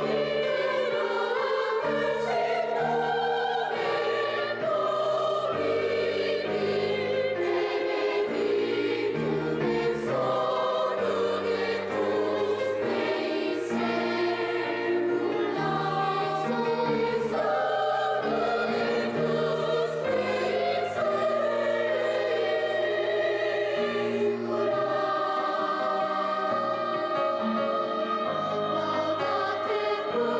나 곁에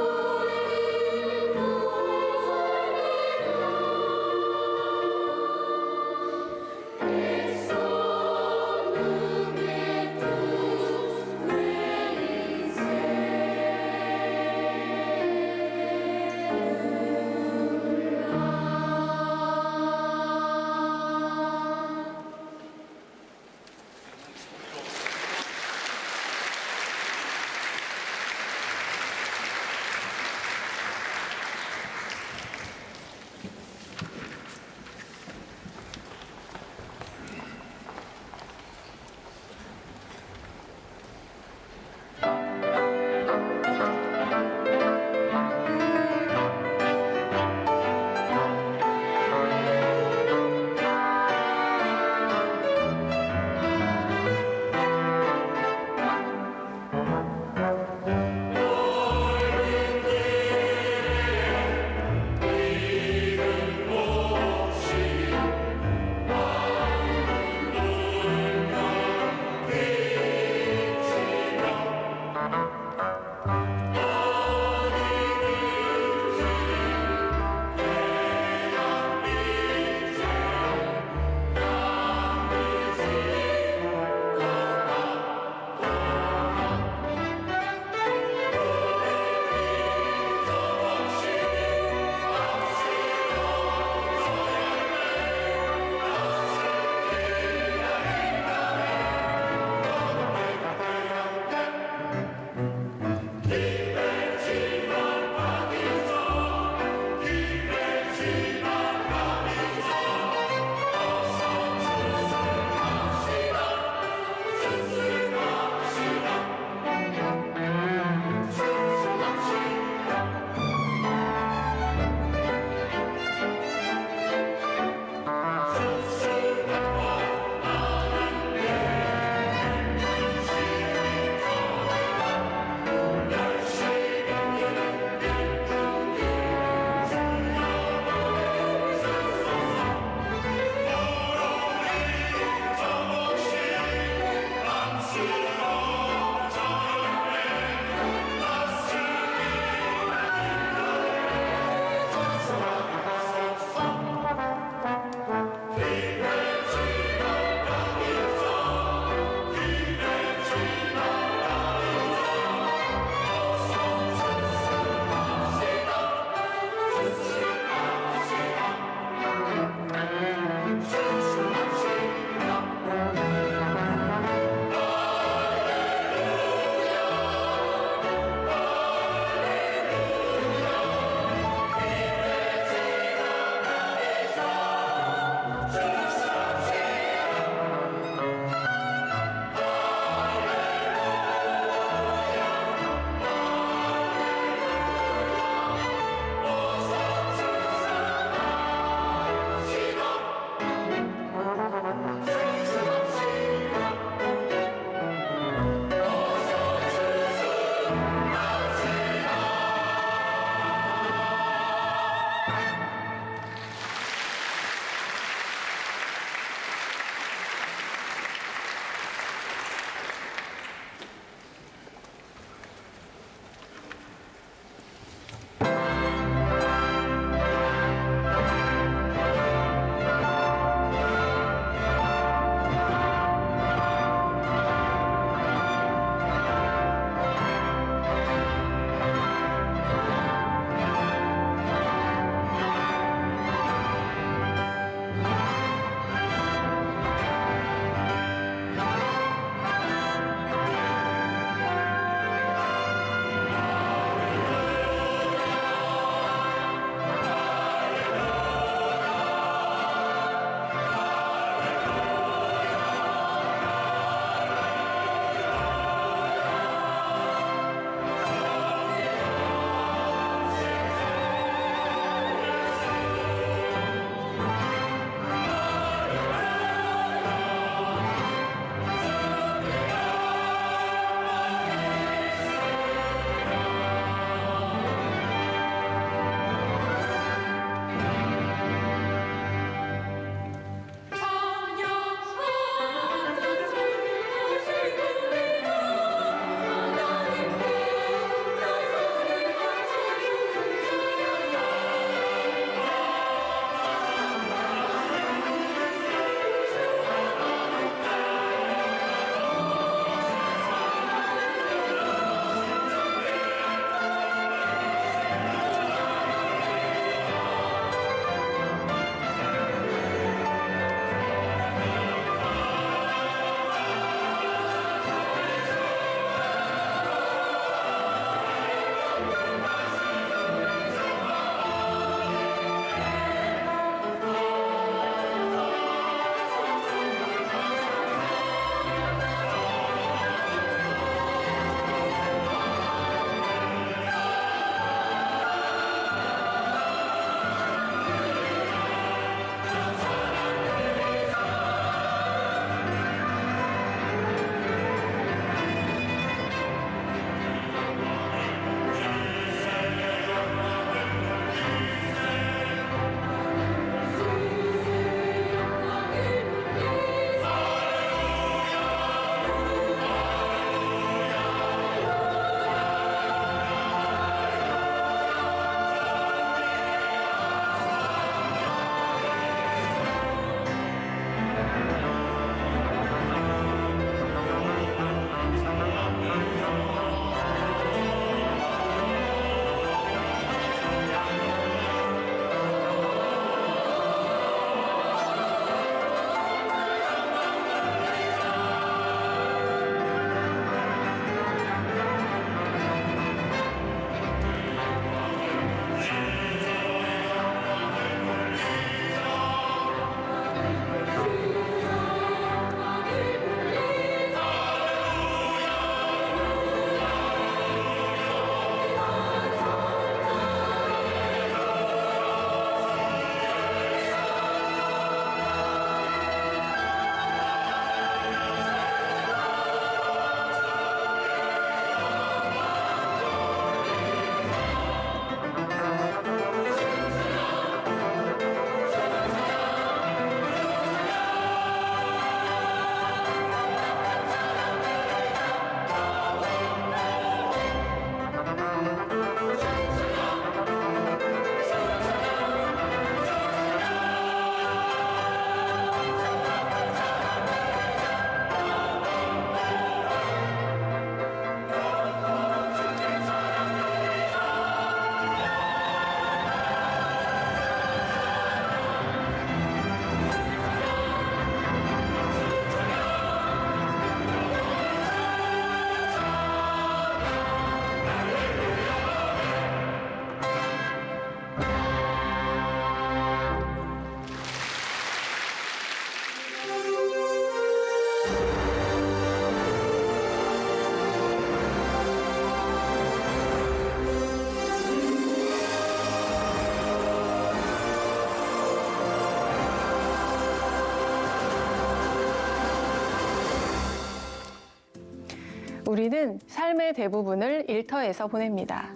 우리는 삶의 대부분을 일터에서 보냅니다.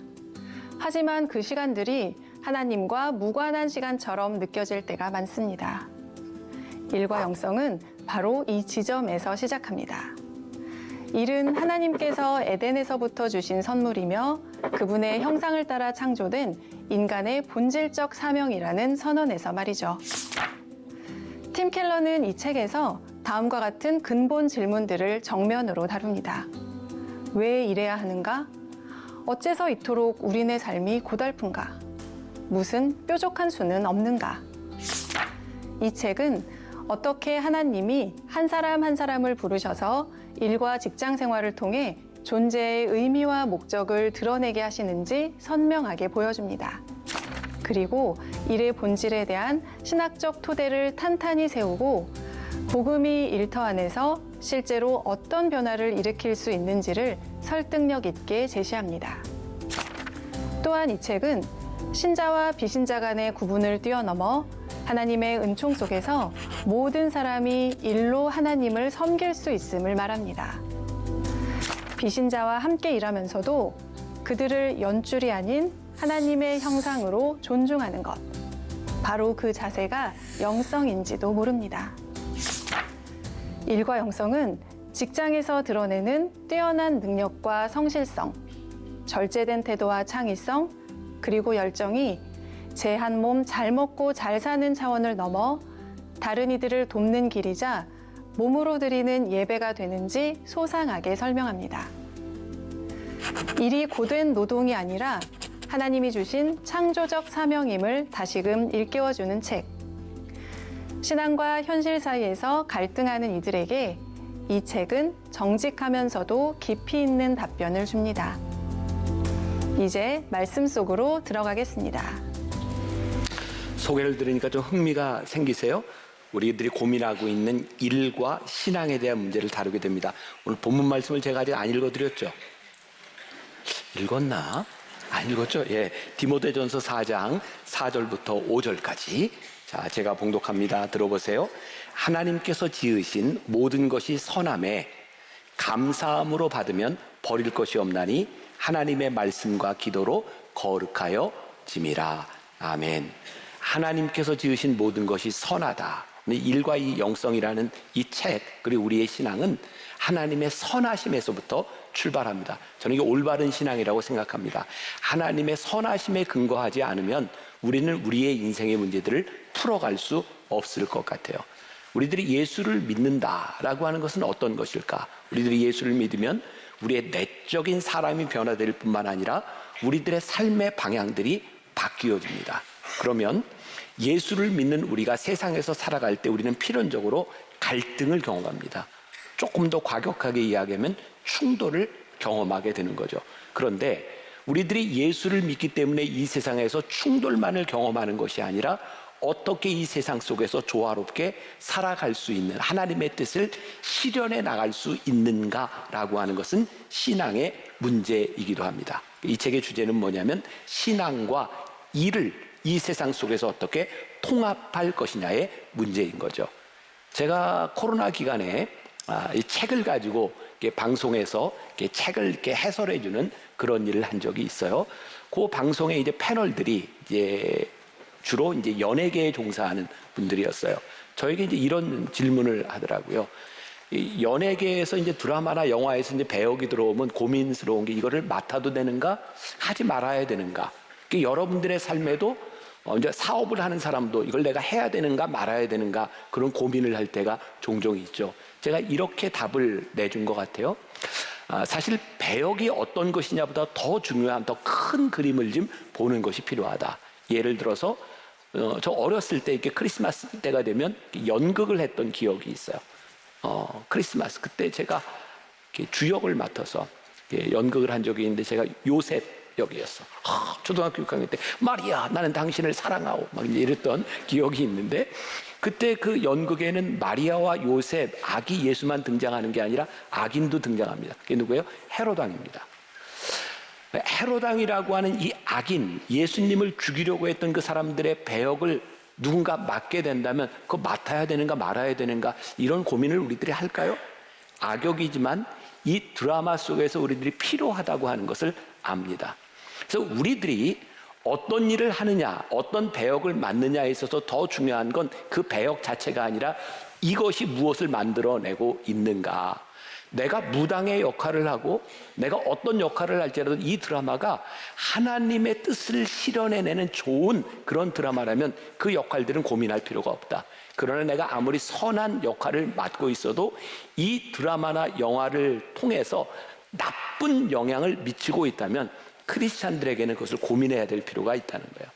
하지만 그 시간들이 하나님과 무관한 시간처럼 느껴질 때가 많습니다. 일과 영성은 바로 이 지점에서 시작합니다. 일은 하나님께서 에덴에서부터 주신 선물이며 그분의 형상을 따라 창조된 인간의 본질적 사명이라는 선언에서 말이죠. 팀 켈러는 이 책에서 다음과 같은 근본 질문들을 정면으로 다룹니다. 왜 이래야 하는가? 어째서 이토록 우리네 삶이 고달픈가? 무슨 뾰족한 수는 없는가? 이 책은 어떻게 하나님이 한 사람 한 사람을 부르셔서 일과 직장 생활을 통해 존재의 의미와 목적을 드러내게 하시는지 선명하게 보여줍니다. 그리고 일의 본질에 대한 신학적 토대를 탄탄히 세우고 복음이 일터 안에서 실제로 어떤 변화를 일으킬 수 있는지를 설득력 있게 제시합니다. 또한 이 책은 신자와 비신자 간의 구분을 뛰어넘어 하나님의 은총 속에서 모든 사람이 일로 하나님을 섬길 수 있음을 말합니다. 비신자와 함께 일하면서도 그들을 연줄이 아닌 하나님의 형상으로 존중하는 것. 바로 그 자세가 영성인지도 모릅니다. 일과 영성은 직장에서 드러내는 뛰어난 능력과 성실성, 절제된 태도와 창의성, 그리고 열정이 제 한 몸 잘 먹고 잘 사는 차원을 넘어 다른 이들을 돕는 길이자 몸으로 드리는 예배가 되는지 소상하게 설명합니다. 일이 고된 노동이 아니라 하나님이 주신 창조적 사명임을 다시금 일깨워주는 책. 신앙과 현실 사이에서 갈등하는 이들에게 이 책은 정직하면서도 깊이 있는 답변을 줍니다. 이제 말씀 속으로 들어가겠습니다. 소개를 들으니까 좀 흥미가 생기세요? 우리들이 고민하고 있는 일과 신앙에 대한 문제를 다루게 됩니다. 오늘 본문 말씀을 제가 아직 안 읽어드렸죠? 읽었나? 안 읽었죠? 예, 디모데전서 4장 4절부터 5절까지. 자, 제가 봉독합니다. 들어보세요. 하나님께서 지으신 모든 것이 선함에 감사함으로 받으면 버릴 것이 없나니 하나님의 말씀과 기도로 거룩하여 짐이라. 아멘. 하나님께서 지으신 모든 것이 선하다. 일과 이 영성이라는 이 책, 그리고 우리의 신앙은 하나님의 선하심에서부터 출발합니다. 저는 이게 올바른 신앙이라고 생각합니다. 하나님의 선하심에 근거하지 않으면 우리는 우리의 인생의 문제들을 풀어갈 수 없을 것 같아요. 우리들이 예수를 믿는다라고 하는 것은 어떤 것일까? 우리들이 예수를 믿으면 우리의 내적인 사람이 변화될 뿐만 아니라 우리들의 삶의 방향들이 바뀌어집니다. 그러면 예수를 믿는 우리가 세상에서 살아갈 때 우리는 필연적으로 갈등을 경험합니다. 조금 더 과격하게 이야기하면 충돌을 경험하게 되는 거죠. 그런데 우리들이 예수를 믿기 때문에 이 세상에서 충돌만을 경험하는 것이 아니라 어떻게 이 세상 속에서 조화롭게 살아갈 수 있는 하나님의 뜻을 실현해 나갈 수 있는가라고 하는 것은 신앙의 문제이기도 합니다. 이 책의 주제는 뭐냐면 신앙과 일을 이 세상 속에서 어떻게 통합할 것이냐의 문제인 거죠. 제가 코로나 기간에 이 책을 가지고 방송에서 책을 이렇게 해설해주는 그런 일을 한 적이 있어요. 그 방송에 이제 패널들이 이제 주로 이제 연예계에 종사하는 분들이었어요. 저에게 이제 이런 질문을 하더라고요. 이 연예계에서 이제 드라마나 영화에서 이제 배역이 들어오면 고민스러운 게 이거를 맡아도 되는가, 하지 말아야 되는가. 여러분들의 삶에도 이제 사업을 하는 사람도 이걸 내가 해야 되는가 말아야 되는가 그런 고민을 할 때가 종종 있죠. 제가 이렇게 답을 내준 것 같아요. 사실 배역이 어떤 것이냐보다 더 중요한 더 큰 그림을 좀 보는 것이 필요하다. 예를 들어서 저 어렸을 때 이렇게 크리스마스 때가 되면 연극을 했던 기억이 있어요. 크리스마스 그때 제가 주역을 맡아서 연극을 한 적이 있는데 제가 요셉 역이었어. 초등학교 6학년 때 마리아 나는 당신을 사랑하오 막 이랬던 기억이 있는데 그때 그 연극에는 마리아와 요셉 아기 예수만 등장하는 게 아니라 악인도 등장합니다. 그게 누구예요? 헤롯 왕입니다. 헤롯 왕이라고 하는 이 악인 예수님을 죽이려고 했던 그 사람들의 배역을 누군가 맡게 된다면 그거 맡아야 되는가 말아야 되는가 이런 고민을 우리들이 할까요? 악역이지만 이 드라마 속에서 우리들이 필요하다고 하는 것을 압니다. 그래서 우리들이 어떤 일을 하느냐, 어떤 배역을 맡느냐에 있어서 더 중요한 건 그 배역 자체가 아니라 이것이 무엇을 만들어내고 있는가. 내가 무당의 역할을 하고 내가 어떤 역할을 할지라도 이 드라마가 하나님의 뜻을 실현해내는 좋은 그런 드라마라면 그 역할들은 고민할 필요가 없다. 그러나 내가 아무리 선한 역할을 맡고 있어도 이 드라마나 영화를 통해서 나쁜 영향을 미치고 있다면 크리스찬들에게는 그것을 고민해야 될 필요가 있다는 거예요.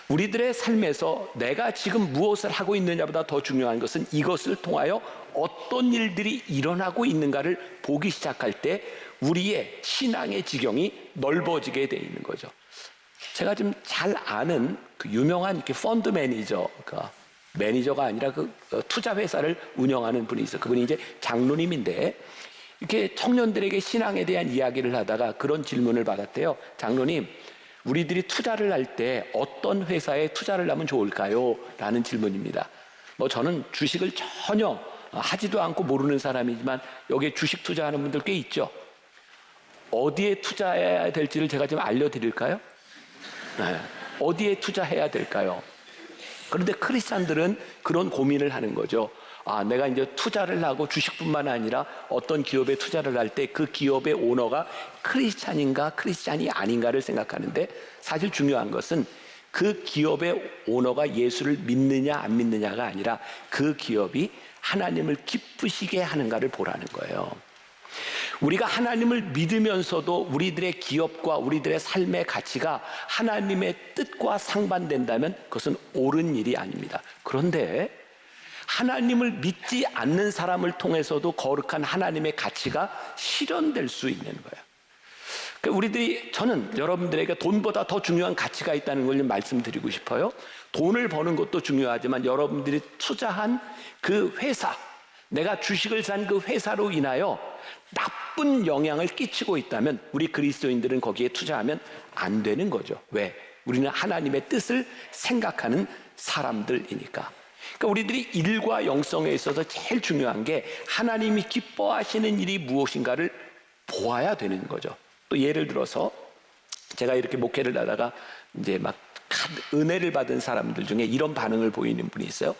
우리들의 삶에서 내가 지금 무엇을 하고 있느냐보다 더 중요한 것은 이것을 통하여 어떤 일들이 일어나고 있는가를 보기 시작할 때 우리의 신앙의 지경이 넓어지게 돼 있는 거죠. 제가 좀 잘 아는 그 유명한 펀드 매니저가 아니라 그 투자 회사를 운영하는 분이 있어요. 그분이 이제 장로님인데 이렇게 청년들에게 신앙에 대한 이야기를 하다가 그런 질문을 받았대요. 장로님, 우리들이 투자를 할 때 어떤 회사에 투자를 하면 좋을까요? 라는 질문입니다. 저는 주식을 전혀 하지도 않고 모르는 사람이지만 여기에 주식 투자하는 분들 꽤 있죠. 어디에 투자해야 될지를 제가 좀 알려드릴까요? 네. 어디에 투자해야 될까요? 그런데 크리스찬들은 그런 고민을 하는 거죠. 내가 이제 투자를 하고 주식뿐만 아니라 어떤 기업에 투자를 할 때 그 기업의 오너가 크리스찬인가 크리스찬이 아닌가를 생각하는데 사실 중요한 것은 그 기업의 오너가 예수를 믿느냐 안 믿느냐가 아니라 그 기업이 하나님을 기쁘시게 하는가를 보라는 거예요. 우리가 하나님을 믿으면서도 우리들의 기업과 우리들의 삶의 가치가 하나님의 뜻과 상반된다면 그것은 옳은 일이 아닙니다. 그런데 하나님을 믿지 않는 사람을 통해서도 거룩한 하나님의 가치가 실현될 수 있는 거예요. 그러니까 저는 여러분들에게 돈보다 더 중요한 가치가 있다는 걸 좀 말씀드리고 싶어요. 돈을 버는 것도 중요하지만 여러분들이 투자한 그 회사, 내가 주식을 산 그 회사로 인하여 나쁜 영향을 끼치고 있다면 우리 그리스도인들은 거기에 투자하면 안 되는 거죠. 왜? 우리는 하나님의 뜻을 생각하는 사람들이니까. 그러니까 우리들이 일과 영성에 있어서 제일 중요한 게 하나님이 기뻐하시는 일이 무엇인가를 보아야 되는 거죠. 또 예를 들어서 제가 이렇게 목회를 하다가 이제 막 은혜를 받은 사람들 중에 이런 반응을 보이는 분이 있어요.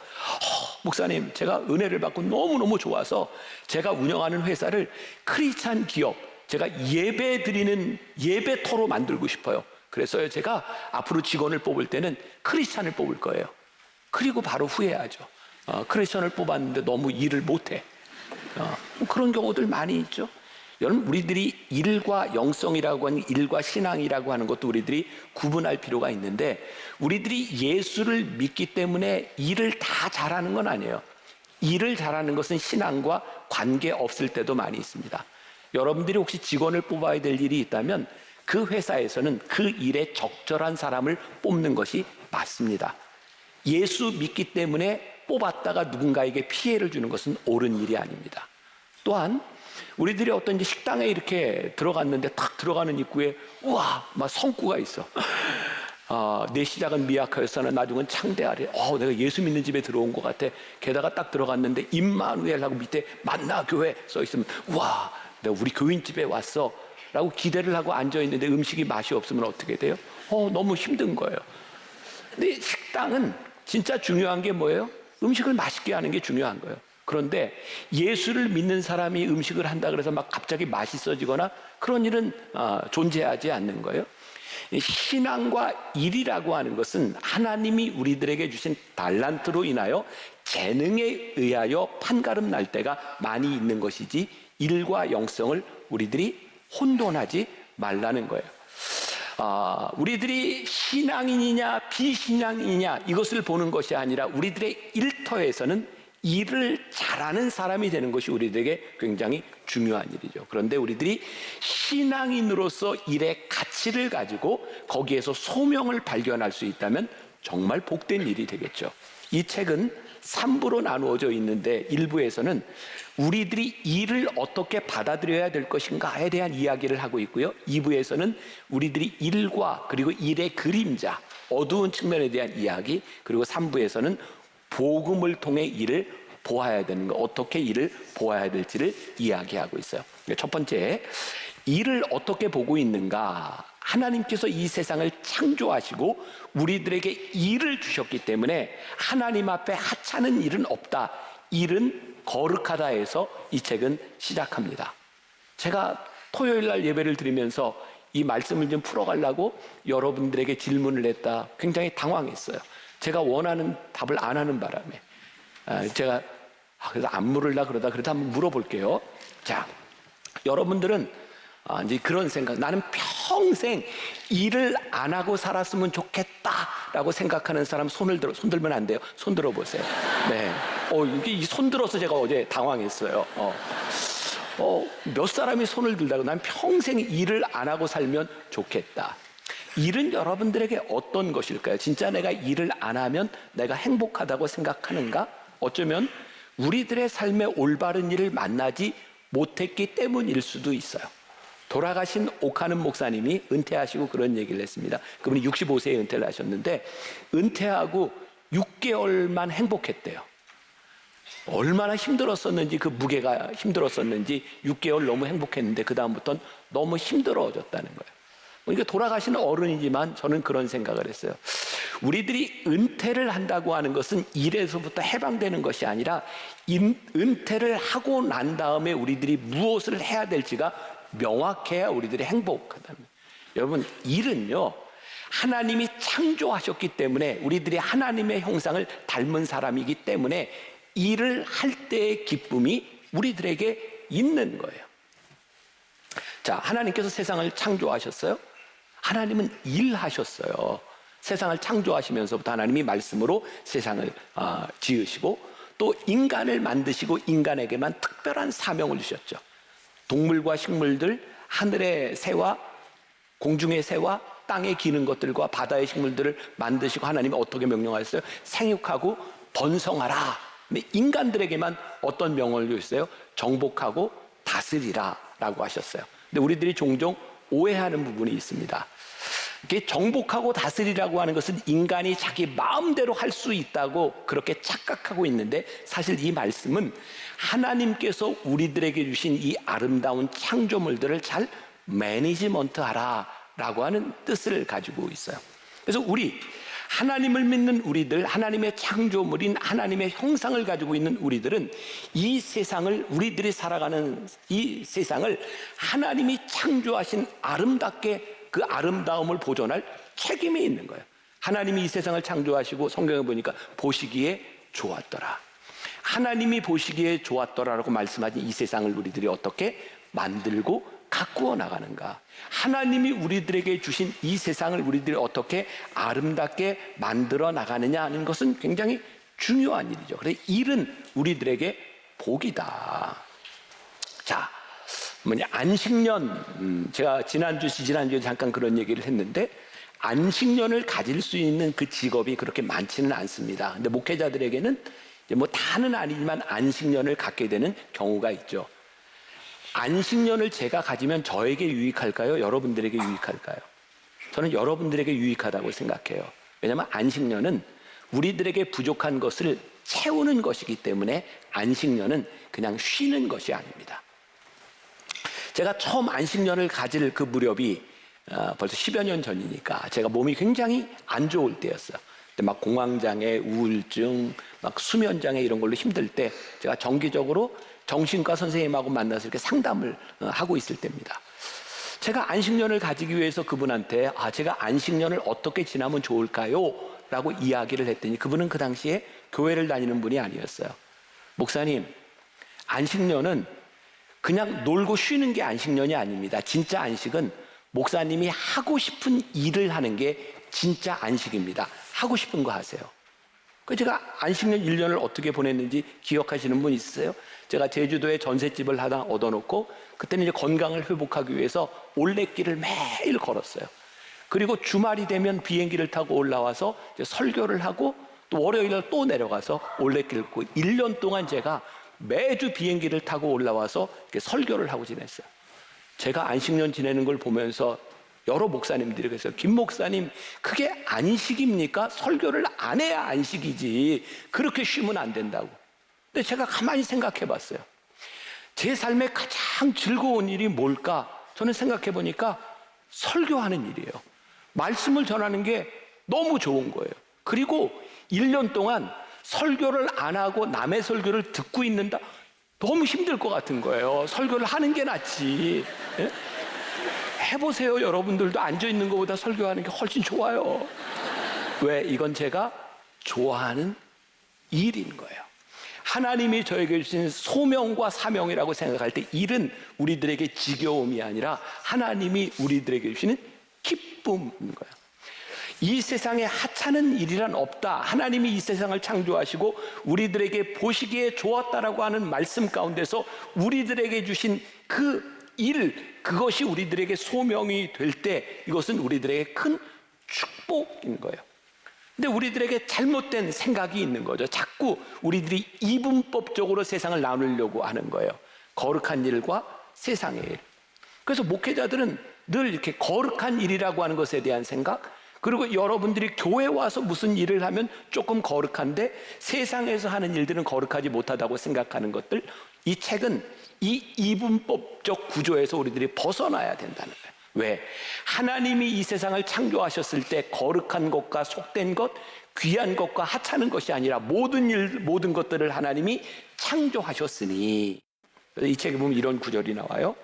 목사님, 제가 은혜를 받고 너무너무 좋아서 제가 운영하는 회사를 크리스찬 기업, 제가 예배 드리는 예배터로 만들고 싶어요. 그래서 제가 앞으로 직원을 뽑을 때는 크리스찬을 뽑을 거예요. 그리고 바로 후회하죠. 크리스찬을 뽑았는데 너무 일을 못해. 그런 경우들 많이 있죠. 여러분, 우리들이 일과 영성이라고 하는 일과 신앙이라고 하는 것도 우리들이 구분할 필요가 있는데 우리들이 예수를 믿기 때문에 일을 다 잘하는 건 아니에요. 일을 잘하는 것은 신앙과 관계없을 때도 많이 있습니다. 여러분들이 혹시 직원을 뽑아야 될 일이 있다면 그 회사에서는 그 일에 적절한 사람을 뽑는 것이 맞습니다. 예수 믿기 때문에 뽑았다가 누군가에게 피해를 주는 것은 옳은 일이 아닙니다. 또한 우리들이 어떤 이제 식당에 이렇게 들어갔는데 탁 들어가는 입구에 우와 막 성구가 있어. 내 시작은 미약하였으나 나중은 창대하리. 내가 예수 믿는 집에 들어온 것 같아. 게다가 딱 들어갔는데 임마누엘하고 밑에 만나 교회 써 있으면 우와 내가 우리 교인집에 왔어 라고 기대를 하고 앉아있는데 음식이 맛이 없으면 어떻게 돼요? 너무 힘든 거예요. 근데 식당은 진짜 중요한 게 뭐예요? 음식을 맛있게 하는 게 중요한 거예요. 그런데 예수를 믿는 사람이 음식을 한다 그래서 막 갑자기 맛있어지거나 그런 일은 존재하지 않는 거예요. 신앙과 일이라고 하는 것은 하나님이 우리들에게 주신 달란트로 인하여 재능에 의하여 판가름 날 때가 많이 있는 것이지 일과 영성을 우리들이 혼돈하지 말라는 거예요. 우리들이 신앙인이냐 비신앙인이냐 이것을 보는 것이 아니라 우리들의 일터에서는 일을 잘하는 사람이 되는 것이 우리들에게 굉장히 중요한 일이죠. 그런데 우리들이 신앙인으로서 일의 가치를 가지고 거기에서 소명을 발견할 수 있다면 정말 복된 일이 되겠죠. 이 책은 3부로 나누어져 있는데 1부에서는 우리들이 일을 어떻게 받아들여야 될 것인가에 대한 이야기를 하고 있고요. 2부에서는 우리들이 일과 그리고 일의 그림자, 어두운 측면에 대한 이야기, 그리고 3부에서는 복음을 통해 일을 보아야 되는 거, 어떻게 일을 보아야 될지를 이야기하고 있어요. 첫 번째, 이를 어떻게 보고 있는가? 하나님께서 이 세상을 창조하시고 우리들에게 일을 주셨기 때문에 하나님 앞에 하찮은 일은 없다. 일은 거룩하다 해서 이 책은 시작합니다. 제가 토요일 날 예배를 드리면서 이 말씀을 좀 풀어가려고 여러분들에게 질문을 했다. 굉장히 당황했어요. 제가 원하는 답을 안 하는 바람에. 제가 그래서 안 물으려고 그러다 한번 물어볼게요. 자, 여러분들은 이제 그런 생각, 나는 평생 일을 안 하고 살았으면 좋겠다라고 생각하는 사람 손 들면 안 돼요. 손 들어보세요. 네. 이게 이 손 들어서 제가 어제 당황했어요. 몇 사람이 손을 들다가 난 평생 일을 안 하고 살면 좋겠다. 일은 여러분들에게 어떤 것일까요? 진짜 내가 일을 안 하면 내가 행복하다고 생각하는가? 어쩌면 우리들의 삶에 올바른 일을 만나지 못했기 때문일 수도 있어요. 돌아가신 오카는 목사님이 은퇴하시고 그런 얘기를 했습니다. 그분이 65세에 은퇴를 하셨는데 은퇴하고 6개월만 행복했대요. 얼마나 힘들었었는지, 그 무게가 힘들었었는지 6개월 너무 행복했는데 그 다음부터는 너무 힘들어졌다는 거예요. 그러니까 돌아가신 어른이지만 저는 그런 생각을 했어요. 우리들이 은퇴를 한다고 하는 것은 일에서부터 해방되는 것이 아니라 은퇴를 하고 난 다음에 우리들이 무엇을 해야 될지가 명확해야 우리들이 행복하다는 거예요. 여러분, 일은요, 하나님이 창조하셨기 때문에 우리들이 하나님의 형상을 닮은 사람이기 때문에 일을 할 때의 기쁨이 우리들에게 있는 거예요. 자, 하나님께서 세상을 창조하셨어요. 하나님은 일하셨어요. 세상을 창조하시면서부터 하나님이 말씀으로 세상을 지으시고 또 인간을 만드시고 인간에게만 특별한 사명을 주셨죠. 동물과 식물들, 하늘의 새와 공중의 새와 땅에 기는 것들과 바다의 식물들을 만드시고 하나님이 어떻게 명령하셨어요? 생육하고 번성하라. 근데 인간들에게만 어떤 명령을 주셨어요? 정복하고 다스리라 라고 하셨어요. 근데 우리들이 종종 오해하는 부분이 있습니다. 이게 정복하고 다스리라고 하는 것은 인간이 자기 마음대로 할 수 있다고 그렇게 착각하고 있는데 사실 이 말씀은 하나님께서 우리들에게 주신 이 아름다운 창조물들을 잘 매니지먼트하라 라고 하는 뜻을 가지고 있어요. 그래서 하나님을 믿는 우리들, 하나님의 창조물인 하나님의 형상을 가지고 있는 우리들은 이 세상을, 우리들이 살아가는 이 세상을 하나님이 창조하신 아름답게 그 아름다움을 보존할 책임이 있는 거예요. 하나님이 이 세상을 창조하시고 성경에 보니까 보시기에 좋았더라. 하나님이 보시기에 좋았더라라고 말씀하신 이 세상을 우리들이 어떻게 만들고 가꾸어 나가는가? 하나님이 우리들에게 주신 이 세상을 우리들이 어떻게 아름답게 만들어 나가느냐 하는 것은 굉장히 중요한 일이죠. 그래서 일은 우리들에게 복이다. 자, 안식년, 제가 지난주에 잠깐 그런 얘기를 했는데 안식년을 가질 수 있는 그 직업이 그렇게 많지는 않습니다. 근데 목회자들에게는 다는 아니지만 안식년을 갖게 되는 경우가 있죠. 안식년을 제가 가지면 저에게 유익할까요? 여러분들에게 유익할까요? 저는 여러분들에게 유익하다고 생각해요. 왜냐하면 안식년은 우리들에게 부족한 것을 채우는 것이기 때문에 안식년은 그냥 쉬는 것이 아닙니다. 제가 처음 안식년을 가질 그 무렵이 벌써 10여 년 전이니까 제가 몸이 굉장히 안 좋을 때였어요. 근데 막 공황장애, 우울증, 막 수면장애 이런 걸로 힘들 때 제가 정기적으로 정신과 선생님하고 만나서 이렇게 상담을 하고 있을 때입니다. 제가 안식년을 가지기 위해서 그분한테 제가 안식년을 어떻게 지나면 좋을까요? 라고 이야기를 했더니 그분은 그 당시에 교회를 다니는 분이 아니었어요. 목사님, 안식년은 그냥 놀고 쉬는 게 안식년이 아닙니다. 진짜 안식은 목사님이 하고 싶은 일을 하는 게 진짜 안식입니다. 하고 싶은 거 하세요. 제가 안식년 1년을 어떻게 보냈는지 기억하시는 분 있으세요? 제가 제주도에 전셋집을 하나 얻어놓고 그때는 이제 건강을 회복하기 위해서 올레길을 매일 걸었어요. 그리고 주말이 되면 비행기를 타고 올라와서 이제 설교를 하고 또 월요일날 또 내려가서 올레길을 걷고 1년 동안 제가 매주 비행기를 타고 올라와서 이렇게 설교를 하고 지냈어요. 제가 안식년 지내는 걸 보면서 여러 목사님들이 그랬어요. 김 목사님, 그게 안식입니까? 설교를 안 해야 안식이지. 그렇게 쉬면 안 된다고. 근데 제가 가만히 생각해 봤어요. 제 삶에 가장 즐거운 일이 뭘까? 저는 생각해 보니까 설교하는 일이에요. 말씀을 전하는 게 너무 좋은 거예요. 그리고 1년 동안 설교를 안 하고 남의 설교를 듣고 있는다? 너무 힘들 것 같은 거예요. 설교를 하는 게 낫지. 예? 해보세요. 여러분들도 앉아있는 것보다 설교하는 게 훨씬 좋아요. 왜? 이건 제가 좋아하는 일인 거예요. 하나님이 저에게 주신 소명과 사명이라고 생각할 때 일은 우리들에게 지겨움이 아니라 하나님이 우리들에게 주시는 기쁨인 거예요. 이 세상에 하찮은 일이란 없다. 하나님이 이 세상을 창조하시고 우리들에게 보시기에 좋았다라고 하는 말씀 가운데서 우리들에게 주신 그 일, 그것이 우리들에게 소명이 될 때 이것은 우리들에게 큰 축복인 거예요. 근데 우리들에게 잘못된 생각이 있는 거죠. 자꾸 우리들이 이분법적으로 세상을 나누려고 하는 거예요. 거룩한 일과 세상의 일. 그래서 목회자들은 늘 이렇게 거룩한 일이라고 하는 것에 대한 생각, 그리고 여러분들이 교회 와서 무슨 일을 하면 조금 거룩한데 세상에서 하는 일들은 거룩하지 못하다고 생각하는 것들, 이 책은 이 이분법적 구조에서 우리들이 벗어나야 된다는 거예요. 왜? 하나님이 이 세상을 창조하셨을 때 거룩한 것과 속된 것, 귀한 것과 하찮은 것이 아니라 모든 것들을 하나님이 창조하셨으니, 이 책에 보면 이런 구절이 나와요.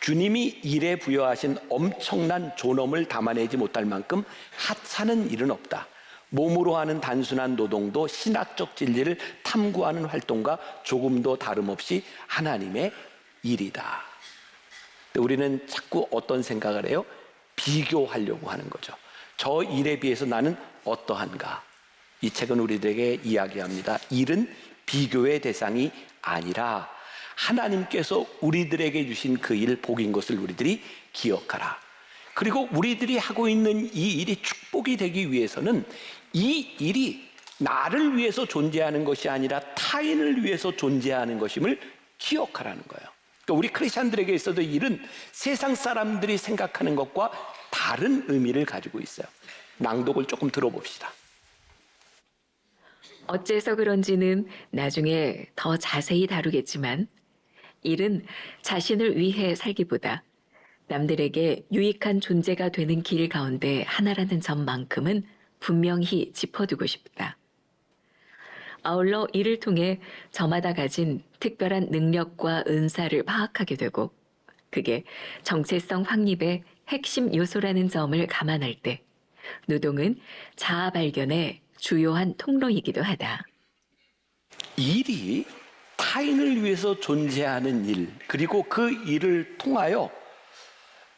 주님이 일에 부여하신 엄청난 존엄을 담아내지 못할 만큼 하찮은 일은 없다. 몸으로 하는 단순한 노동도 신학적 진리를 탐구하는 활동과 조금도 다름없이 하나님의 일이다. 우리는 자꾸 어떤 생각을 해요? 비교하려고 하는 거죠. 저 일에 비해서 나는 어떠한가? 이 책은 우리들에게 이야기합니다. 일은 비교의 대상이 아니라 하나님께서 우리들에게 주신 그 일, 복인 것을 우리들이 기억하라. 그리고 우리들이 하고 있는 이 일이 축복이 되기 위해서는 이 일이 나를 위해서 존재하는 것이 아니라 타인을 위해서 존재하는 것임을 기억하라는 거예요. 그러니까 우리 크리스찬들에게 있어도 일은 세상 사람들이 생각하는 것과 다른 의미를 가지고 있어요. 낭독을 조금 들어봅시다. 어째서 그런지는 나중에 더 자세히 다루겠지만 일은 자신을 위해 살기보다 남들에게 유익한 존재가 되는 길 가운데 하나라는 점만큼은 분명히 짚어두고 싶다. 아울러 이를 통해 저마다 가진 특별한 능력과 은사를 파악하게 되고 그게 정체성 확립의 핵심 요소라는 점을 감안할 때 노동은 자아 발견의 주요한 통로이기도 하다. 일이 타인을 위해서 존재하는 일, 그리고 그 일을 통하여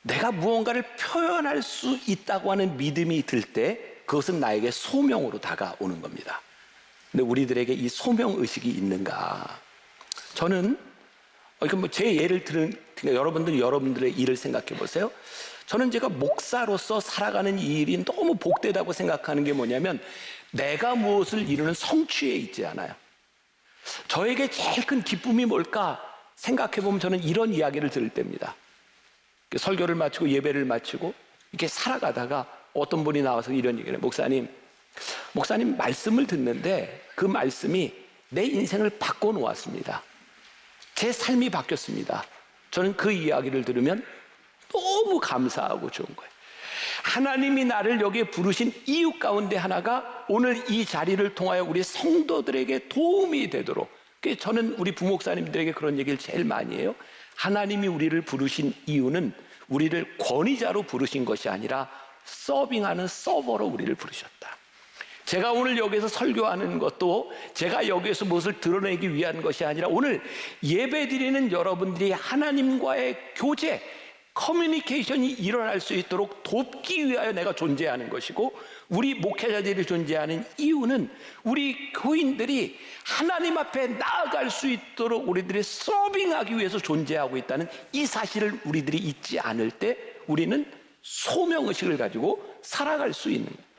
내가 무언가를 표현할 수 있다고 하는 믿음이 들 때 그것은 나에게 소명으로 다가오는 겁니다. 근데 우리들에게 이 소명의식이 있는가? 저는 제 예를 들은 여러분들의 일을 생각해 보세요. 저는 제가 목사로서 살아가는 이 일이 너무 복되다고 생각하는 게 뭐냐면 내가 무엇을 이루는 성취에 있지 않아요. 저에게 제일 큰 기쁨이 뭘까 생각해 보면 저는 이런 이야기를 들을 때입니다. 설교를 마치고 예배를 마치고 이렇게 살아가다가 어떤 분이 나와서 이런 얘기를 해요. 목사님 말씀을 듣는데 그 말씀이 내 인생을 바꿔놓았습니다. 제 삶이 바뀌었습니다. 저는 그 이야기를 들으면 너무 감사하고 좋은 거예요. 하나님이 나를 여기에 부르신 이유 가운데 하나가 오늘 이 자리를 통하여 우리 성도들에게 도움이 되도록, 저는 우리 부목사님들에게 그런 얘기를 제일 많이 해요. 하나님이 우리를 부르신 이유는 우리를 권위자로 부르신 것이 아니라 서빙하는 서버로 우리를 부르셨다. 제가 오늘 여기서 설교하는 것도 제가 여기에서 무엇을 드러내기 위한 것이 아니라 오늘 예배드리는 여러분들이 하나님과의 교제, 커뮤니케이션이 일어날 수 있도록 돕기 위하여 내가 존재하는 것이고, 우리 목회자들이 존재하는 이유는 우리 교인들이 하나님 앞에 나아갈 수 있도록 우리들이 서빙하기 위해서 존재하고 있다는 이 사실을 우리들이 잊지 않을 때 우리는 소명의식을 가지고 살아갈 수 있는 거예요.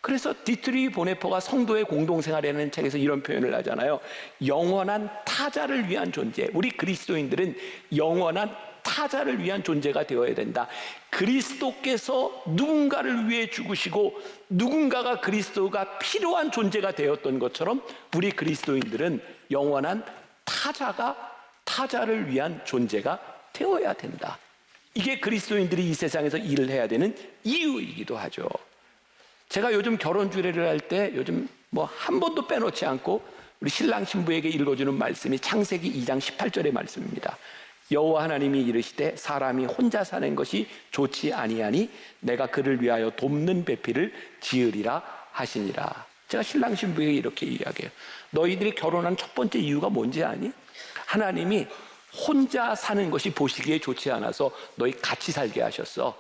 그래서 디트리 보네퍼가 성도의 공동생활이라는 책에서 이런 표현을 하잖아요. 영원한 타자를 위한 존재. 우리 그리스도인들은 영원한 타자를 위한 존재가 되어야 된다. 그리스도께서 누군가를 위해 죽으시고 누군가가 그리스도가 필요한 존재가 되었던 것처럼 우리 그리스도인들은 영원한 타자가 타자를 위한 존재가 되어야 된다. 이게 그리스도인들이 이 세상에서 일을 해야 되는 이유이기도 하죠. 제가 요즘 결혼 주례를 할 때 요즘 뭐 한 번도 빼놓지 않고 우리 신랑 신부에게 읽어주는 말씀이 창세기 2장 18절의 말씀입니다. 여호와 하나님이 이르시되 사람이 혼자 사는 것이 좋지 아니하니 내가 그를 위하여 돕는 배필을 지으리라 하시니라. 제가 신랑 신부에게 이렇게 이야기해요. 너희들이 결혼한 첫 번째 이유가 뭔지 아니? 하나님이 혼자 사는 것이 보시기에 좋지 않아서 너희 같이 살게 하셨어.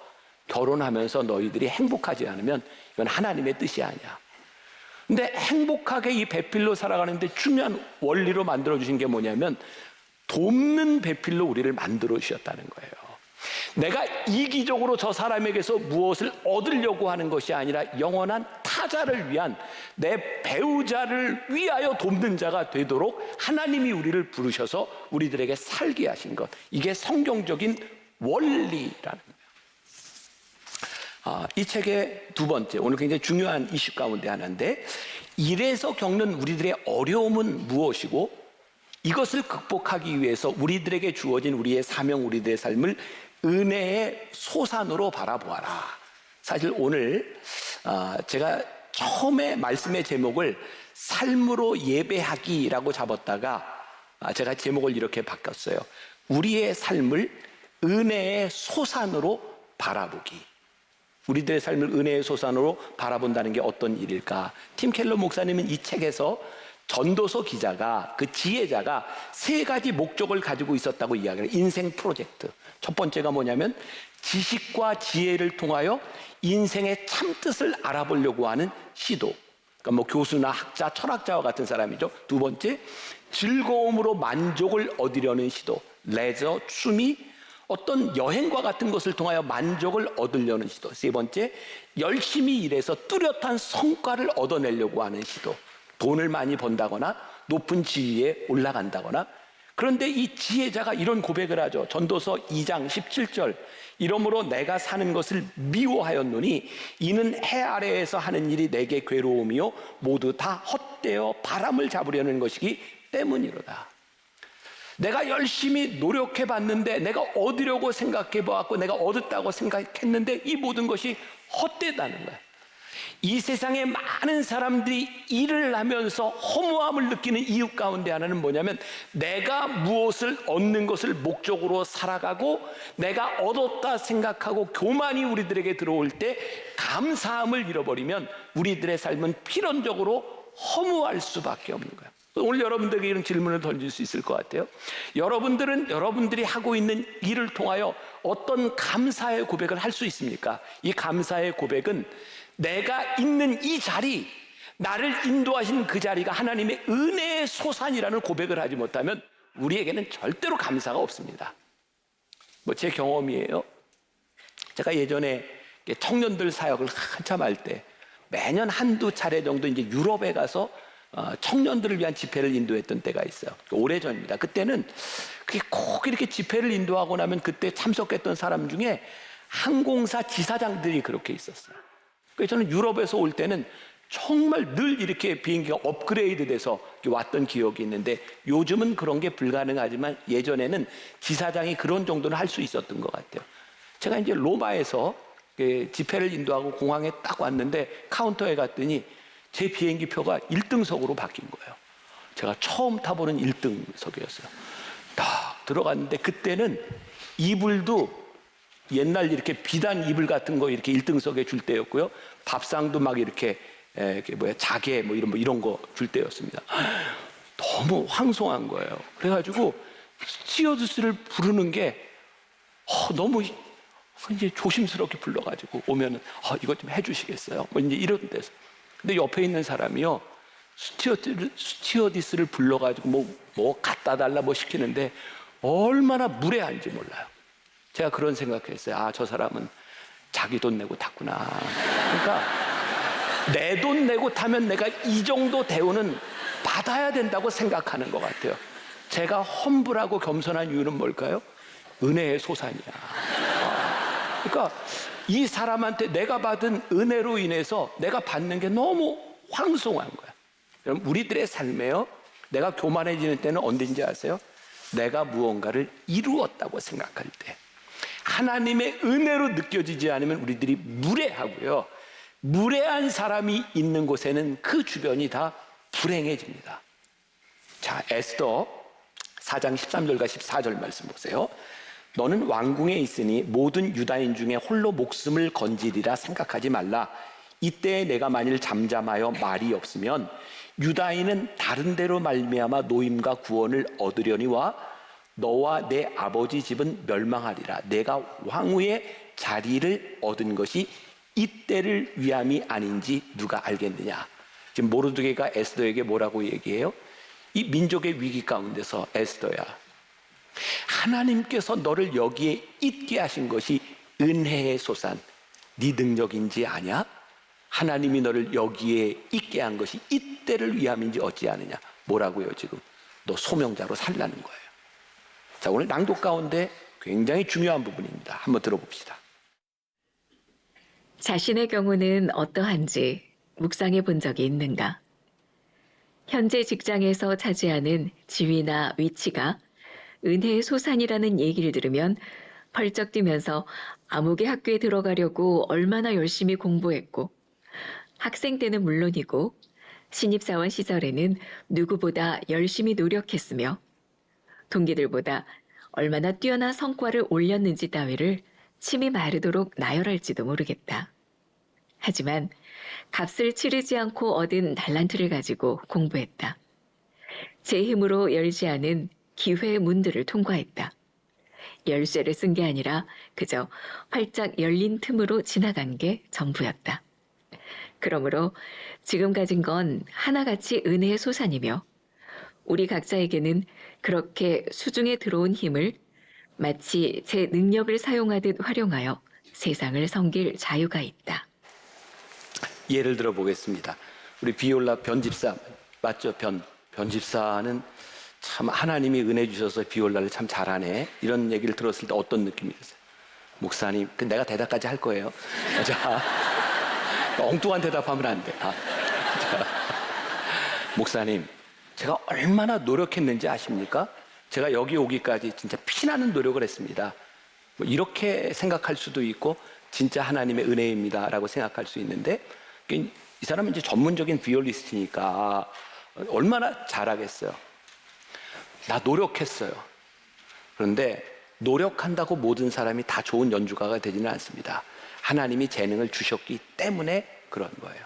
결혼하면서 너희들이 행복하지 않으면 이건 하나님의 뜻이 아니야. 근데 행복하게 이 배필로 살아가는데 중요한 원리로 만들어주신 게 뭐냐면 돕는 배필로 우리를 만들어 주셨다는 거예요. 내가 이기적으로 저 사람에게서 무엇을 얻으려고 하는 것이 아니라 영원한 타자를 위한 내 배우자를 위하여 돕는 자가 되도록 하나님이 우리를 부르셔서 우리들에게 살게 하신 것. 이게 성경적인 원리라는 거예요. 이 책의 두 번째, 오늘 굉장히 중요한 이슈 가운데 하나인데, 일에서 겪는 우리들의 어려움은 무엇이고 이것을 극복하기 위해서 우리들에게 주어진 우리의 사명, 우리들의 삶을 은혜의 소산으로 바라보아라. 사실 오늘 제가 처음에 말씀의 제목을 삶으로 예배하기라고 잡았다가 제가 제목을 이렇게 바꿨어요. 우리의 삶을 은혜의 소산으로 바라보기. 우리들의 삶을 은혜의 소산으로 바라본다는 게 어떤 일일까? 팀 켈러 목사님은 이 책에서 전도서 기자가, 그 지혜자가 세 가지 목적을 가지고 있었다고 이야기해요. 인생 프로젝트. 첫 번째가 뭐냐면 지식과 지혜를 통하여 인생의 참뜻을 알아보려고 하는 시도. 그러니까 뭐 교수나 학자, 철학자와 같은 사람이죠. 두 번째, 즐거움으로 만족을 얻으려는 시도. 레저, 취미, 어떤 여행과 같은 것을 통하여 만족을 얻으려는 시도. 세 번째, 열심히 일해서 뚜렷한 성과를 얻어내려고 하는 시도. 돈을 많이 번다거나 높은 지위에 올라간다거나. 그런데 이 지혜자가 이런 고백을 하죠. 전도서 2장 17절. 이러므로 내가 사는 것을 미워하였노니 이는 해 아래에서 하는 일이 내게 괴로움이요 모두 다 헛되어 바람을 잡으려는 것이기 때문이로다. 내가 열심히 노력해 봤는데, 내가 얻으려고 생각해 보았고 내가 얻었다고 생각했는데 이 모든 것이 헛되다는 거야. 이 세상에 많은 사람들이 일을 하면서 허무함을 느끼는 이유 가운데 하나는 뭐냐면 내가 무엇을 얻는 것을 목적으로 살아가고 내가 얻었다 생각하고 교만이 우리들에게 들어올 때 감사함을 잃어버리면 우리들의 삶은 필연적으로 허무할 수밖에 없는 거야. 오늘 여러분들에게 이런 질문을 던질 수 있을 것 같아요. 여러분들은 여러분들이 하고 있는 일을 통하여 어떤 감사의 고백을 할 수 있습니까? 이 감사의 고백은 내가 있는 이 자리, 나를 인도하신 그 자리가 하나님의 은혜의 소산이라는 고백을 하지 못하면 우리에게는 절대로 감사가 없습니다. 뭐 제 경험이에요. 제가 예전에 청년들 사역을 한참 할 때 매년 한두 차례 정도 이제 유럽에 가서 청년들을 위한 집회를 인도했던 때가 있어요. 오래전입니다. 그때는 그게 꼭 이렇게 집회를 인도하고 나면 그때 참석했던 사람 중에 항공사 지사장들이 그렇게 있었어요. 그래서 저는 유럽에서 올 때는 정말 늘 이렇게 비행기가 업그레이드 돼서 왔던 기억이 있는데 요즘은 그런 게 불가능하지만 예전에는 지사장이 그런 정도는 할 수 있었던 것 같아요. 제가 이제 로마에서 집회를 인도하고 공항에 딱 왔는데 카운터에 갔더니 제 비행기 표가 1등석으로 바뀐 거예요. 제가 처음 타보는 1등석이었어요. 딱 들어갔는데 그때는 이불도 옛날 이렇게 비단 이불 같은 거 이렇게 1등석에 줄 때였고요. 밥상도 막 이렇게 자개 뭐 이런 거 줄 때였습니다. 너무 황송한 거예요. 그래가지고 스튜어디스를 부르는 게 너무 이제 조심스럽게 불러가지고 오면은 이거 좀 해주시겠어요? 뭐 이제 이런 데서. 근데 옆에 있는 사람이요, 스튜어디스를 불러가지고 뭐 갖다 달라 뭐 시키는데 얼마나 무례한지 몰라요. 제가 그런 생각했어요. 저 사람은 자기 돈 내고 탔구나. 그러니까 내 돈 내고 타면 내가 이 정도 대우는 받아야 된다고 생각하는 것 같아요. 제가 험불하고 겸손한 이유는 뭘까요? 은혜의 소산이야. 그러니까 이 사람한테 내가 받은 은혜로 인해서 내가 받는 게 너무 황송한 거야. 여러분, 우리들의 삶에요, 내가 교만해지는 때는 언제인지 아세요? 내가 무언가를 이루었다고 생각할 때, 하나님의 은혜로 느껴지지 않으면 우리들이 무례하고요. 무례한 사람이 있는 곳에는 그 주변이 다 불행해집니다. 자, 에스더 4장 13절과 14절 말씀 보세요. 너는 왕궁에 있으니 모든 유다인 중에 홀로 목숨을 건지리라 생각하지 말라. 이때 내가 만일 잠잠하여 말이 없으면 유다인은 다른 데로 말미암아 노임과 구원을 얻으려니와 너와 내 아버지 집은 멸망하리라. 내가 왕후의 자리를 얻은 것이 이때를 위함이 아닌지 누가 알겠느냐. 지금 모르드게가 에스더에게 뭐라고 얘기해요? 이 민족의 위기 가운데서 에스더야, 하나님께서 너를 여기에 있게 하신 것이 은혜의 소산, 네 능력인지 아냐? 하나님이 너를 여기에 있게 한 것이 이때를 위함인지 어찌하느냐. 뭐라고요 지금? 너 소명자로 살라는 거예요. 자, 오늘 낭독 가운데 굉장히 중요한 부분입니다. 한번 들어봅시다. 자신의 경우는 어떠한지 묵상해 본 적이 있는가? 현재 직장에서 차지하는 지위나 위치가 은혜의 소산이라는 얘기를 들으면 펄쩍 뛰면서 암흑의 학교에 들어가려고 얼마나 열심히 공부했고, 학생 때는 물론이고 신입사원 시절에는 누구보다 열심히 노력했으며 동기들보다 얼마나 뛰어난 성과를 올렸는지 따위를 침이 마르도록 나열할지도 모르겠다. 하지만 값을 치르지 않고 얻은 달란트를 가지고 공부했다. 제 힘으로 열지 않은 기회의 문들을 통과했다. 열쇠를 쓴 게 아니라 그저 활짝 열린 틈으로 지나간 게 전부였다. 그러므로 지금 가진 건 하나같이 은혜의 소산이며 우리 각자에게는 그렇게 수중에 들어온 힘을 마치 제 능력을 사용하듯 활용하여 세상을 섬길 자유가 있다. 예를 들어 보겠습니다. 우리 비올라 변집사 맞죠? 변집사는 참 하나님이 은혜 주셔서 비올라를 참 잘하네, 이런 얘기를 들었을 때 어떤 느낌이 드세요? 목사님, 내가 대답까지 할 거예요. 자, 엉뚱한 대답하면 안 돼. 자, 목사님, 제가 얼마나 노력했는지 아십니까? 제가 여기 오기까지 진짜 피나는 노력을 했습니다. 뭐 이렇게 생각할 수도 있고 진짜 하나님의 은혜입니다 라고 생각할 수 있는데, 이 사람은 이제 전문적인 비올리스트니까 얼마나 잘하겠어요. 나 노력했어요. 그런데 노력한다고 모든 사람이 다 좋은 연주가가 되지는 않습니다. 하나님이 재능을 주셨기 때문에 그런 거예요.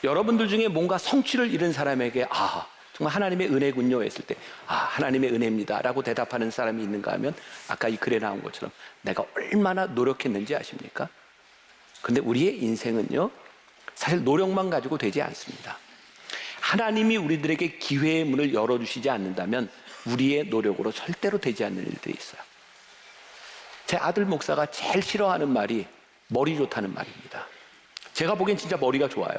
여러분들 중에 뭔가 성취를 이룬 사람에게 정말 하나님의 은혜군요 했을 때 하나님의 은혜입니다 라고 대답하는 사람이 있는가 하면 아까 이 글에 나온 것처럼 내가 얼마나 노력했는지 아십니까? 근데 우리의 인생은요, 사실 노력만 가지고 되지 않습니다. 하나님이 우리들에게 기회의 문을 열어주시지 않는다면 우리의 노력으로 절대로 되지 않는 일들이 있어요. 제 아들 목사가 제일 싫어하는 말이 머리 좋다는 말입니다. 제가 보기엔 진짜 머리가 좋아요.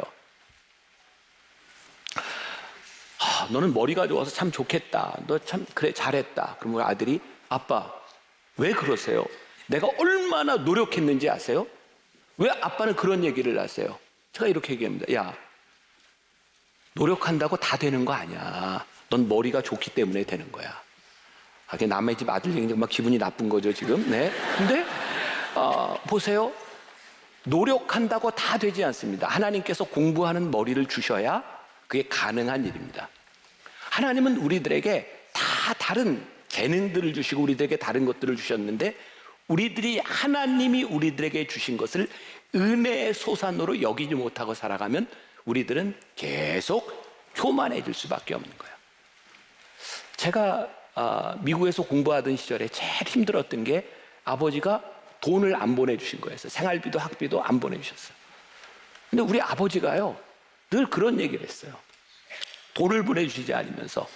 너는 머리가 좋아서 참 좋겠다. 너 참 그래 잘했다. 그러면 아들이 아빠 왜 그러세요? 내가 얼마나 노력했는지 아세요? 왜 아빠는 그런 얘기를 하세요? 제가 이렇게 얘기합니다. 야, 노력한다고 다 되는 거 아니야. 넌 머리가 좋기 때문에 되는 거야. 남의 집 아들 얘기는 막 기분이 나쁜 거죠 지금. 네. 근데 보세요. 노력한다고 다 되지 않습니다. 하나님께서 공부하는 머리를 주셔야 그게 가능한 일입니다. 하나님은 우리들에게 다 다른 재능들을 주시고 우리들에게 다른 것들을 주셨는데 우리들이 하나님이 우리들에게 주신 것을 은혜의 소산으로 여기지 못하고 살아가면 우리들은 계속 교만해질 수밖에 없는 거예요. 제가 미국에서 공부하던 시절에 제일 힘들었던 게 아버지가 돈을 안 보내주신 거였어요. 생활비도 학비도 안 보내주셨어요. 근데 우리 아버지가요 늘 그런 얘기를 했어요. 돈을 보내주시지 않으면서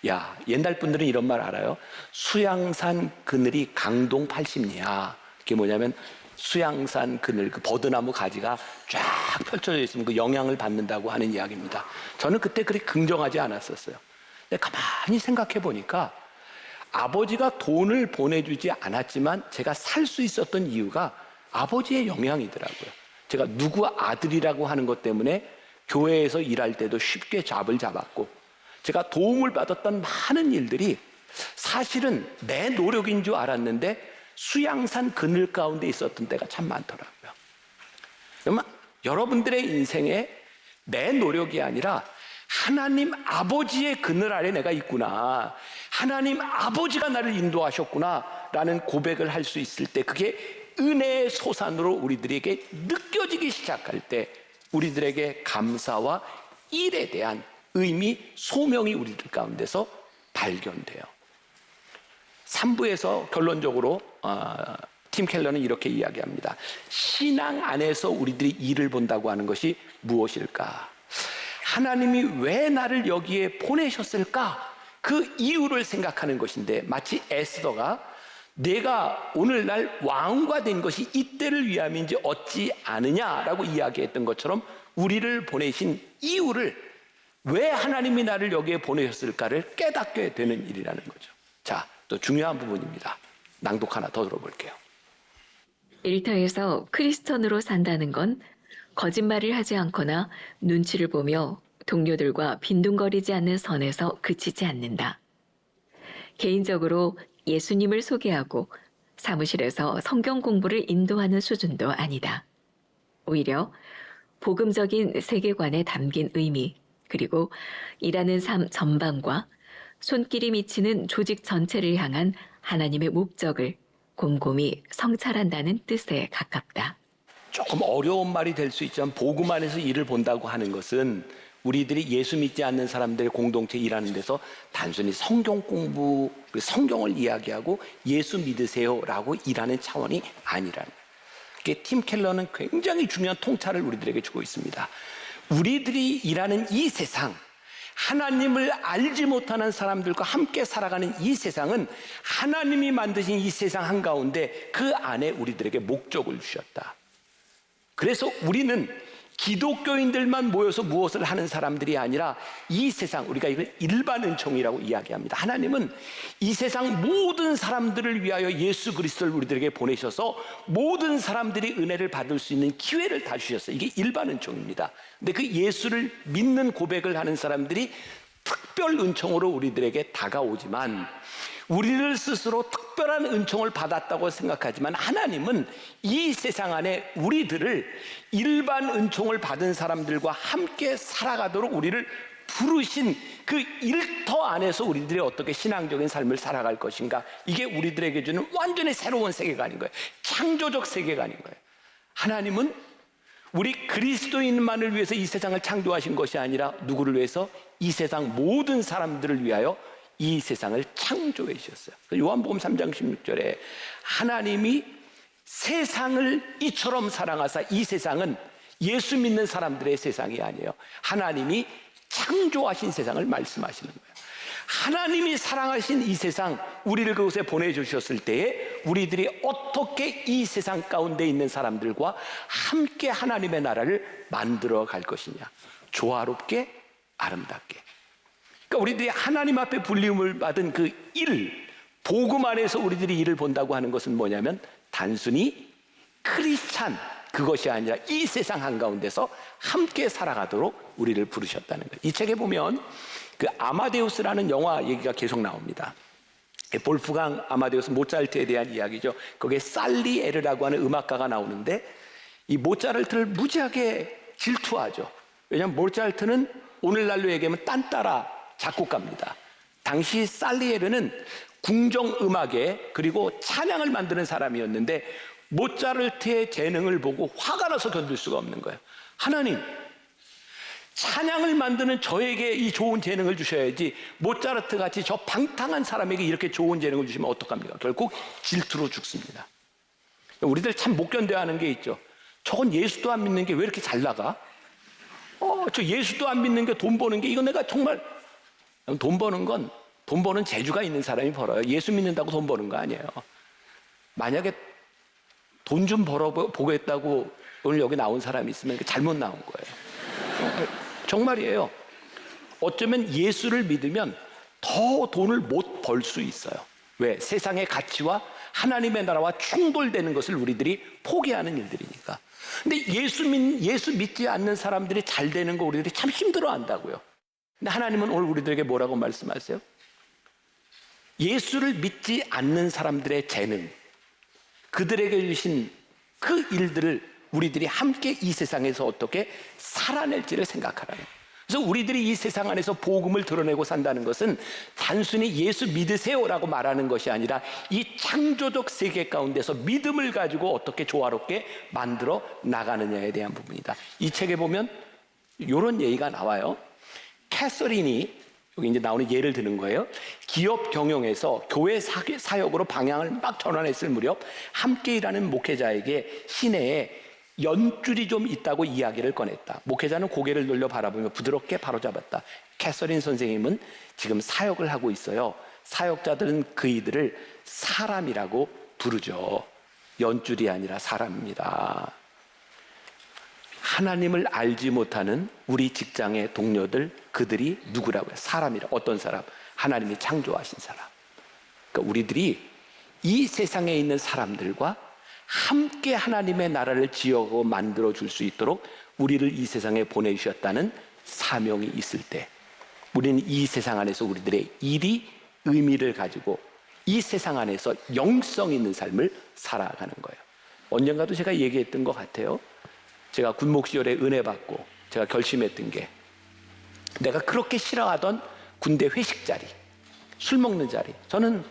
야, 옛날 분들은 이런 말 알아요? 수양산 그늘이 강동 80리야. 그게 뭐냐면 수양산 그늘, 그 버드나무 가지가 쫙 펼쳐져 있으면 그 영향을 받는다고 하는 이야기입니다. 저는 그때 그렇게 긍정하지 않았었어요. 근데 가만히 생각해 보니까 아버지가 돈을 보내주지 않았지만 제가 살 수 있었던 이유가 아버지의 영향이더라고요. 제가 누구 아들이라고 하는 것 때문에 교회에서 일할 때도 쉽게 잡을 잡았고 제가 도움을 받았던 많은 일들이 사실은 내 노력인 줄 알았는데 수양산 그늘 가운데 있었던 때가 참 많더라고요. 그러면 여러분들의 인생에 내 노력이 아니라 하나님 아버지의 그늘 아래 내가 있구나, 하나님 아버지가 나를 인도하셨구나 라는 고백을 할 수 있을 때, 그게 은혜의 소산으로 우리들에게 느껴지기 시작할 때 우리들에게 감사와 일에 대한 의미, 소명이 우리들 가운데서 발견돼요. 3부에서 결론적으로 팀 켈러는 이렇게 이야기합니다. 신앙 안에서 우리들이 일을 본다고 하는 것이 무엇일까? 하나님이 왜 나를 여기에 보내셨을까? 그 이유를 생각하는 것인데, 마치 에스더가 내가 오늘날 왕과 된 것이 이때를 위함인지 어찌 아느냐라고 이야기했던 것처럼 우리를 보내신 이유를, 왜 하나님이 나를 여기에 보내셨을까를 깨닫게 되는 일이라는 거죠. 자, 또 중요한 부분입니다. 낭독 하나 더 들어볼게요. 일터에서 크리스천으로 산다는 건 거짓말을 하지 않거나 눈치를 보며 동료들과 빈둥거리지 않는 선에서 그치지 않는다. 개인적으로 예수님을 소개하고 사무실에서 성경 공부를 인도하는 수준도 아니다. 오히려 복음적인 세계관에 담긴 의미, 그리고 일하는 삶 전반과 손길이 미치는 조직 전체를 향한 하나님의 목적을 곰곰이 성찰한다는 뜻에 가깝다. 조금 어려운 말이 될 수 있지만, 복음 안에서 일을 본다고 하는 것은 우리들이 예수 믿지 않는 사람들의 공동체 일하는 데서 단순히 성경 공부, 성경을 이야기하고 예수 믿으세요라고 일하는 차원이 아니라는 거예요. 팀 켈러는 굉장히 중요한 통찰을 우리들에게 주고 있습니다. 우리들이 일하는 이 세상, 하나님을 알지 못하는 사람들과 함께 살아가는 이 세상은 하나님이 만드신 이 세상 한가운데 그 안에 우리들에게 목적을 주셨다. 그래서 우리는 기독교인들만 모여서 무엇을 하는 사람들이 아니라 이 세상, 우리가 이걸 일반 은총이라고 이야기합니다. 하나님은 이 세상 모든 사람들을 위하여 예수 그리스도를 우리들에게 보내셔서 모든 사람들이 은혜를 받을 수 있는 기회를 다 주셨어요. 이게 일반 은총입니다. 근데 그 예수를 믿는 고백을 하는 사람들이 특별 은총으로 우리들에게 다가오지만, 우리를 스스로 특별한 은총을 받았다고 생각하지만, 하나님은 이 세상 안에 우리들을 일반 은총을 받은 사람들과 함께 살아가도록 우리를 부르신 그 일터 안에서 우리들이 어떻게 신앙적인 삶을 살아갈 것인가, 이게 우리들에게 주는 완전히 새로운 세계관인 거예요. 창조적 세계관인 거예요. 하나님은 우리 그리스도인만을 위해서 이 세상을 창조하신 것이 아니라 누구를 위해서? 이 세상 모든 사람들을 위하여 이 세상을 창조해 주셨어요. 요한복음 3장 16절에 하나님이 세상을 이처럼 사랑하사, 이 세상은 예수 믿는 사람들의 세상이 아니에요. 하나님이 창조하신 세상을 말씀하시는 거예요. 하나님이 사랑하신 이 세상, 우리를 그곳에 보내주셨을 때에 우리들이 어떻게 이 세상 가운데 있는 사람들과 함께 하나님의 나라를 만들어 갈 것이냐. 조화롭게, 아름답게. 그러니까 우리들이 하나님 앞에 불림을 받은 그 일, 복음 안에서 우리들이 일을 본다고 하는 것은 뭐냐면, 단순히 크리스찬, 그것이 아니라 이 세상 한가운데서 함께 살아가도록 우리를 부르셨다는 거예요. 이 책에 보면 그 아마데우스라는 영화 얘기가 계속 나옵니다. 볼프강 아마데우스, 모차르트에 대한 이야기죠. 거기에 살리에르라고 하는 음악가가 나오는데, 이 모차르트를 무지하게 질투하죠. 왜냐하면 모차르트는 오늘날로 얘기하면 딴따라 작곡가입니다. 당시 살리에르는 궁정음악에 그리고 찬양을 만드는 사람이었는데, 모차르트의 재능을 보고 화가 나서 견딜 수가 없는 거예요. 하나님, 찬양을 만드는 저에게 이 좋은 재능을 주셔야지, 모차르트 같이 저 방탕한 사람에게 이렇게 좋은 재능을 주시면 어떡합니까? 결국 질투로 죽습니다. 우리들 참 못 견뎌야 하는 게 있죠. 저건 예수도 안 믿는 게 왜 이렇게 잘 나가? 저 예수도 안 믿는 게 돈 버는 게, 이거 내가 정말, 돈 버는 건 돈 버는 재주가 있는 사람이 벌어요. 예수 믿는다고 돈 버는 거 아니에요. 만약에 돈 좀 벌어보겠다고 오늘 여기 나온 사람이 있으면 잘못 나온 거예요. 정말이에요. 어쩌면 예수를 믿으면 더 돈을 못 벌 수 있어요. 왜? 세상의 가치와 하나님의 나라와 충돌되는 것을 우리들이 포기하는 일들이니까. 근데 예수 믿지 않는 사람들이 잘 되는 거 우리들이 참 힘들어 한다고요. 근데 하나님은 오늘 우리들에게 뭐라고 말씀하세요? 예수를 믿지 않는 사람들의 재능, 그들에게 주신 그 일들을 우리들이 함께 이 세상에서 어떻게 살아낼지를 생각하라는 거예요. 그래서 우리들이 이 세상 안에서 복음을 드러내고 산다는 것은 단순히 예수 믿으세요라고 말하는 것이 아니라 이 창조적 세계 가운데서 믿음을 가지고 어떻게 조화롭게 만들어 나가느냐에 대한 부분이다. 이 책에 보면 이런 얘기가 나와요. 캐서린이, 여기 이제 나오는 예를 드는 거예요. 기업 경영에서 교회 사역으로 방향을 막 전환했을 무렵 함께 일하는 목회자에게 시내에 연줄이 좀 있다고 이야기를 꺼냈다. 목회자는 고개를 돌려 바라보며 부드럽게 바로잡았다. 캐서린 선생님은 지금 사역을 하고 있어요. 사역자들은 그이들을 사람이라고 부르죠. 연줄이 아니라 사람입니다. 하나님을 알지 못하는 우리 직장의 동료들, 그들이 누구라고요? 사람이라. 어떤 사람? 하나님이 창조하신 사람. 그러니까 우리들이 이 세상에 있는 사람들과 함께 하나님의 나라를 지어가고 만들어 줄 수 있도록 우리를 이 세상에 보내주셨다는 사명이 있을 때 우리는 이 세상 안에서 우리들의 일이 의미를 가지고 이 세상 안에서 영성 있는 삶을 살아가는 거예요. 언젠가도 제가 얘기했던 것 같아요. 제가 군목 시절에 은혜 받고 제가 결심했던 게, 내가 그렇게 싫어하던 군대 회식 자리, 술 먹는 자리, 저는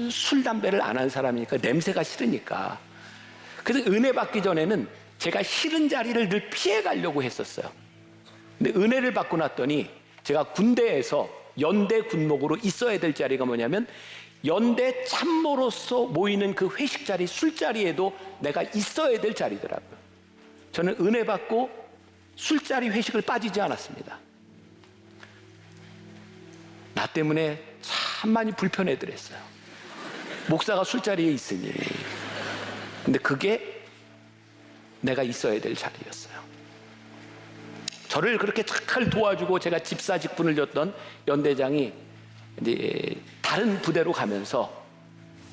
술 담배를 안 한 사람이니까 냄새가 싫으니까, 그래서 은혜 받기 전에는 제가 싫은 자리를 늘 피해 가려고 했었어요. 근데 은혜를 받고 났더니 제가 군대에서 연대 군목으로 있어야 될 자리가 뭐냐면 연대 참모로서 모이는 그 회식 자리, 술자리에도 내가 있어야 될 자리더라고요. 저는 은혜 받고 술자리 회식을 빠지지 않았습니다. 나 때문에 참 많이 불편해들 했어요. 목사가 술자리에 있으니. 근데 그게 내가 있어야 될 자리였어요. 저를 그렇게 잘 도와주고 제가 집사 직분을 줬던 연대장이 이제 다른 부대로 가면서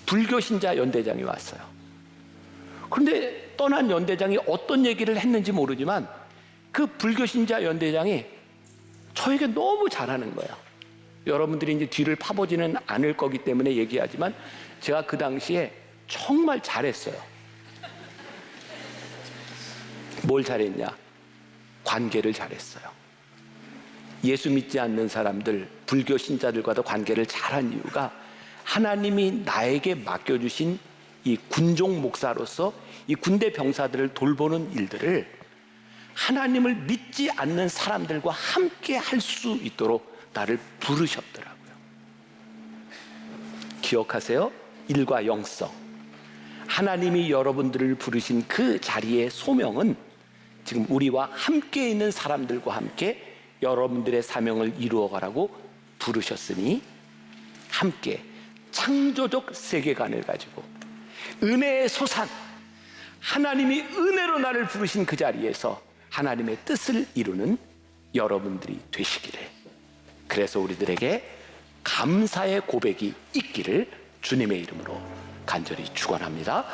불교 신자 연대장이 왔어요. 그런데 떠난 연대장이 어떤 얘기를 했는지 모르지만 그 불교 신자 연대장이 저에게 너무 잘하는 거예요. 여러분들이 이제 뒤를 파보지는 않을 거기 때문에 얘기하지만 제가 그 당시에 정말 잘했어요. 뭘 잘했냐? 관계를 잘했어요. 예수 믿지 않는 사람들, 불교 신자들과도 관계를 잘한 이유가 하나님이 나에게 맡겨주신 이 군종 목사로서 이 군대 병사들을 돌보는 일들을 하나님을 믿지 않는 사람들과 함께 할 수 있도록 나를 부르셨더라고요. 기억하세요? 일과 영성. 하나님이 여러분들을 부르신 그 자리의 소명은 지금 우리와 함께 있는 사람들과 함께 여러분들의 사명을 이루어가라고 부르셨으니 함께 창조적 세계관을 가지고 은혜의 소산, 하나님이 은혜로 나를 부르신 그 자리에서 하나님의 뜻을 이루는 여러분들이 되시기를, 그래서 우리들에게 감사의 고백이 있기를 주님의 이름으로 간절히 축원합니다.